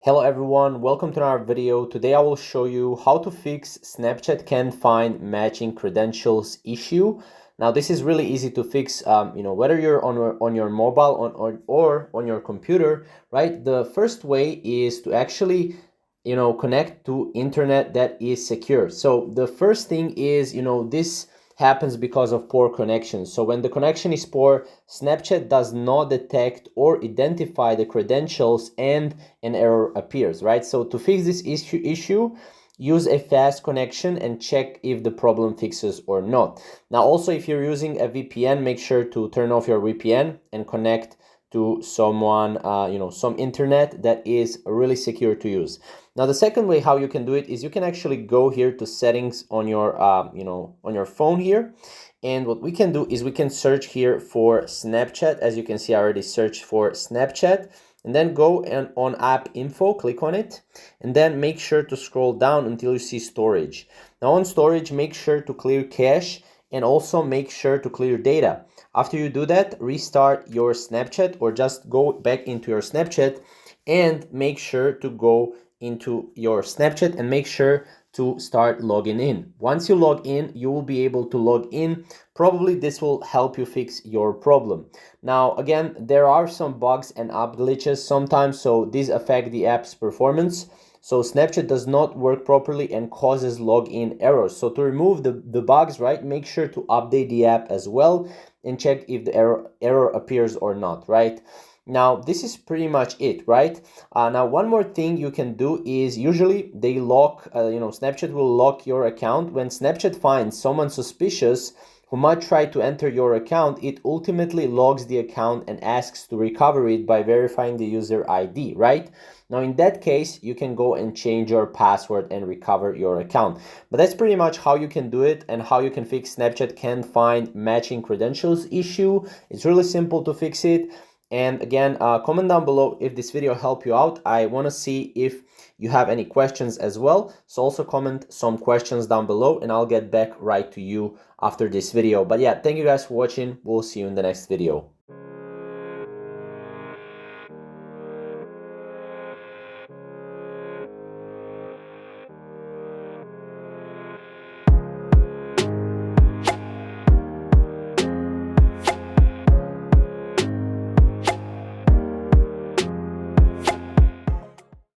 Hello everyone, welcome to our video. Today I will show you how to fix Snapchat can't find matching credentials issue. Now this is really easy to fix, whether you're on your mobile or on your computer, right? The first way is to actually, connect to internet that is secure. So the first thing is, this happens because of poor connection. So when the connection is poor, Snapchat does not detect or identify the credentials and an error appears, right? So to fix this issue, use a fast connection and check if the problem fixes or not. Now also, if you're using a VPN, make sure to turn off your VPN and connect to some internet that is really secure to use. Now the second way how you can do it is you can actually go here to settings on your on your phone here, and what we can do is we can search here for Snapchat. As you can see, I already searched for Snapchat, and then go and on app info, click on it, and then make sure to scroll down until you see storage. Now on storage, make sure to clear cache and also make sure to clear data. After you do that, restart your Snapchat or just go back into your Snapchat and make sure to go into your Snapchat and make sure to start logging in. Once you log in, you will be able to log in. Probably this will help you fix your problem. Now, again, there are some bugs and app glitches sometimes, so these affect the app's performance. So Snapchat does not work properly and causes login errors. So to remove the bugs, right, make sure to update the app as well and check if the error appears or not, right? Now, this is pretty much it, right? Now, one more thing you can do is usually they lock, Snapchat will lock your account. When Snapchat finds someone suspicious who might try to enter your account, it ultimately logs the account and asks to recover it by verifying the user ID, right? Now, in that case, you can go and change your password and recover your account. But that's pretty much how you can do it and how you can fix Snapchat can't find matching credentials issue. It's really simple to fix it. And again, comment down below if this video helped you out. I want to see if you have any questions as well. So also comment some questions down below and I'll get back right to you after this video. But yeah, thank you guys for watching. We'll see you in the next video.